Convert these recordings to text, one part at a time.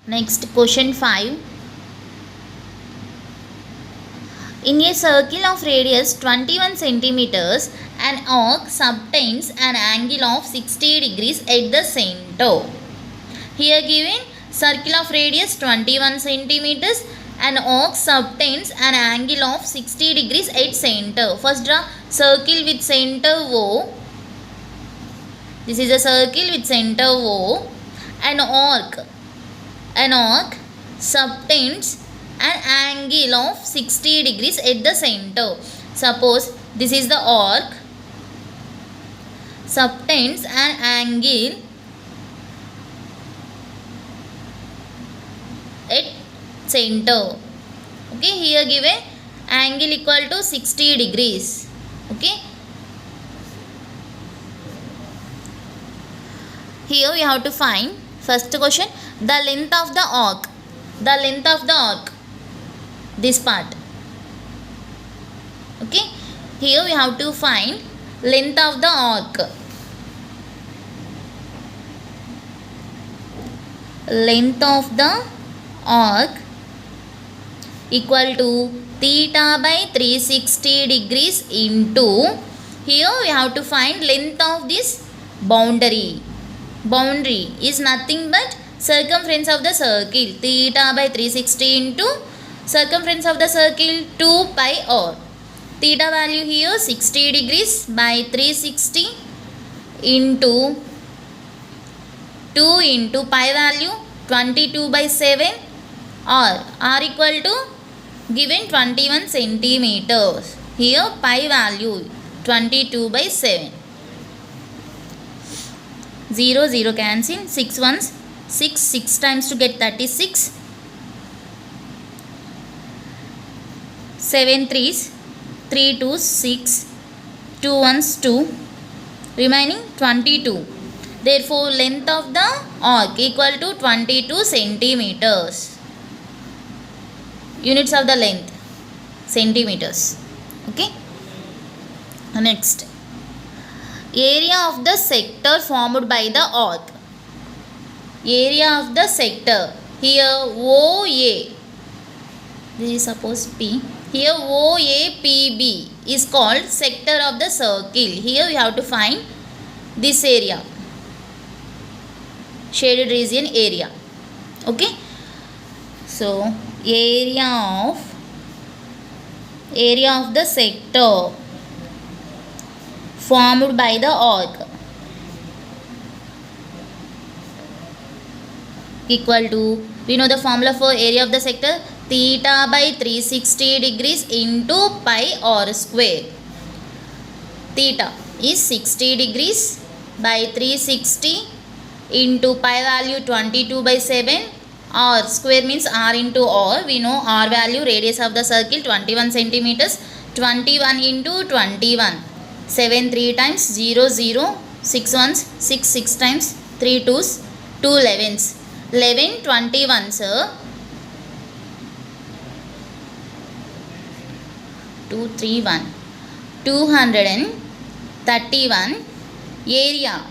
Next question 5. In a circle of radius 21 centimeters, an arc subtends an angle of 60 degrees at the center. Here given circle of radius 21 centimeters, an arc subtends an angle of 60 degrees at center. First draw circle with center O. This is a circle with center O. An arc subtends an angle of 60 degrees at the center. Suppose this is the arc subtends an angle at center. Okay, here given angle equal to 60 degrees. Okay, here we have to find first question the length of the arc. The length of the arc, this part. Okay, here we have to find length of the arc. Length of the arc equal to theta by 360 degrees into, here we have to find length of this boundary. Boundary is nothing but circumference of the circle, theta by 360 into circumference of the circle 2 pi r. Theta value here 60 degrees by 360 into 2 into pi value 22 by 7 r equal to given 21 centimeters. Here pi value 22 by 7. 0 0 cancel, 6 ones 6 times to get 36, 7 3s 3 2s 6, 2 1s 2, remaining 22. Therefore length of the arc equal to 22 centimeters. Units of the length centimeters. Okay, next area of the sector formed by the arc. Area of the sector, here OA, this is suppose P, here OAPB is called sector of the circle. Here we have to find this area, shaded region area. Okay, so area of the sector formed by the arc equal to, we know the formula for area of the sector, theta by 360 degrees into pi r square. Theta is 60 degrees by 360 into pi value 22 by 7, r square means r into r. We know r value, radius of the circle 21 centimeters, 21 into 21, 7 3 times, 0 0, 6 ones 6 times, 3 2s, 2 11s, 11 21 sir, 2 3 1, 231. Area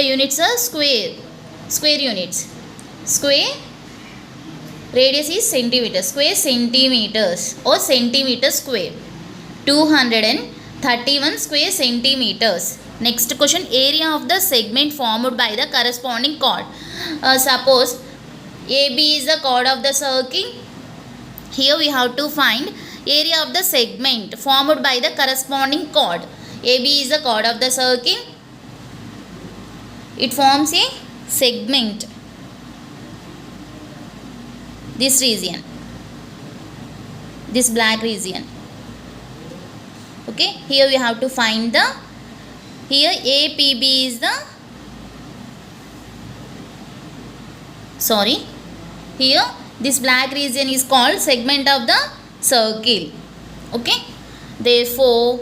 units are square units. Square radius is centimeters, square centimeters or centimeter square. 231 square centimeters. Next question, area of the segment formed by the corresponding chord. Suppose AB is the chord of the circle. Here we have to find area of the segment formed by the corresponding chord. AB is the chord of the circle. It forms a segment. This region, this black region. Okay, here we have to find the, here APB is the, sorry, here this black region is called segment of the circle. Okay, therefore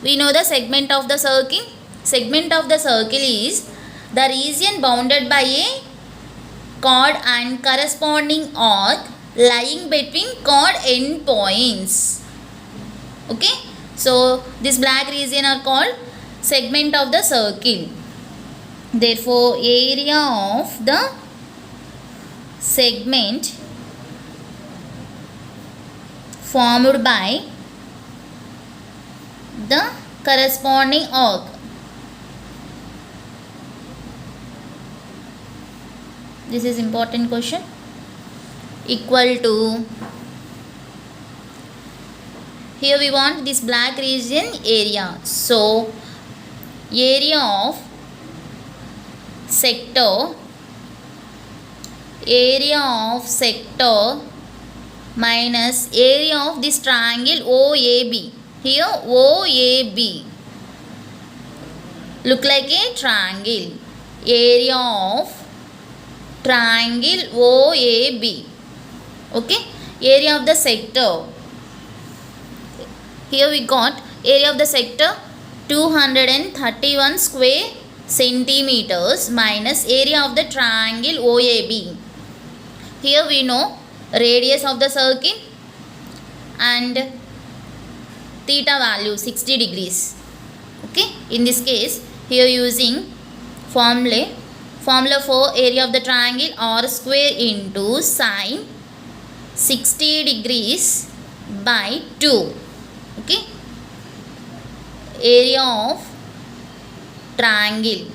we know the segment of the circle. Segment of the circle is the region bounded by a chord and corresponding arc lying between chord endpoints. Okay, so this black region are called segment of the circle. Therefore, area of the segment formed by the corresponding arc this is important question equal to, here we want this black region area, so area of sector minus area of this triangle OAB. Here OAB look like a triangle. Area of triangle OAB. Okay, area of the sector. Here we got area of the sector 231 square centimeters minus area of the triangle OAB. Here we know radius of the circle and theta value 60 degrees. Okay, in this case here using formula for area of the triangle r square into sine 60 degrees by 2. Okay, area of triangle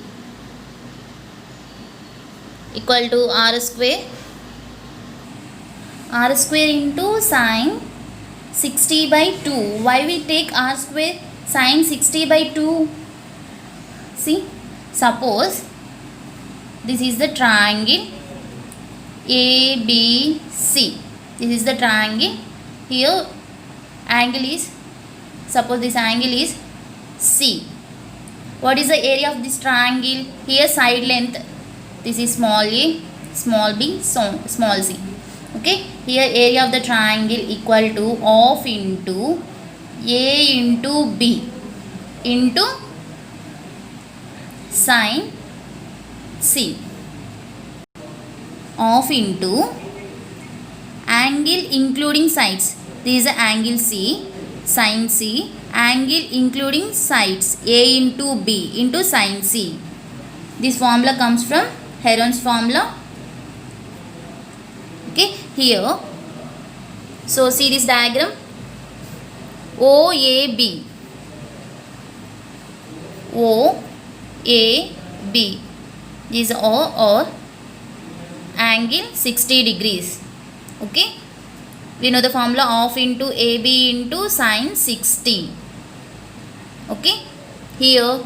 equal to r square into sine 60 by 2. Why we take r square sine 60 by 2? See, suppose this is the triangle ABC. This is the triangle. Here angle is, suppose this angle is C. What is the area of this triangle? Here side length, this is small a, small b, small c. Okay, here area of the triangle equal to of into a into b into sine c, of into angle including sides. This is the angle C, sine C, angle including sides a into b into sine c. This formula comes from Heron's formula. Okay, here, so see this diagram, OAB, this is or angle 60 degrees. Okay, we know the formula of into AB into sine 60. Okay, here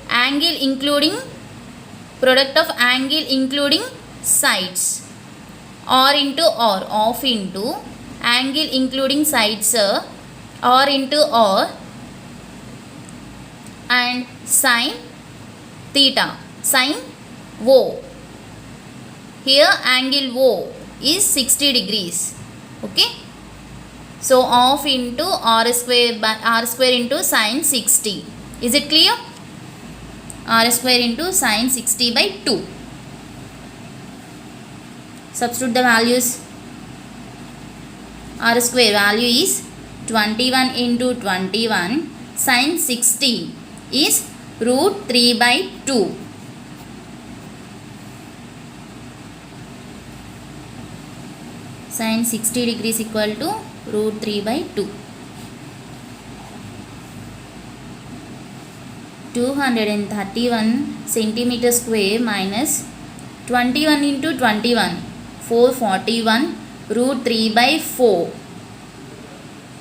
angle including product of angle including sides, or into or, of into angle including sides or into or, and sine theta, sine O. Here angle O is 60 degrees. Okay, so of into r square into sine 60. Is it clear? R square into sine 60 by 2. Substitute the values. R square value is 21 into 21. Sine 60 is root 3 by 2. Sine 60 degrees equal to root 3 by 2. 231 centimeter square minus 21 into 21, 441 root 3 by 4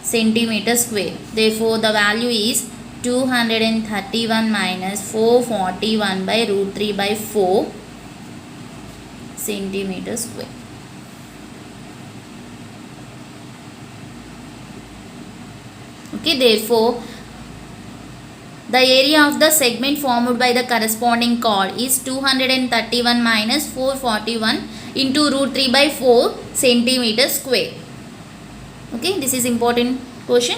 centimeter square. Therefore, the value is 231 minus 441 by root 3 by 4 centimeter square. Okay, therefore, the area of the segment formed by the corresponding chord is 231 minus 441 into root 3 by 4 centimeter square. Okay, this is important question.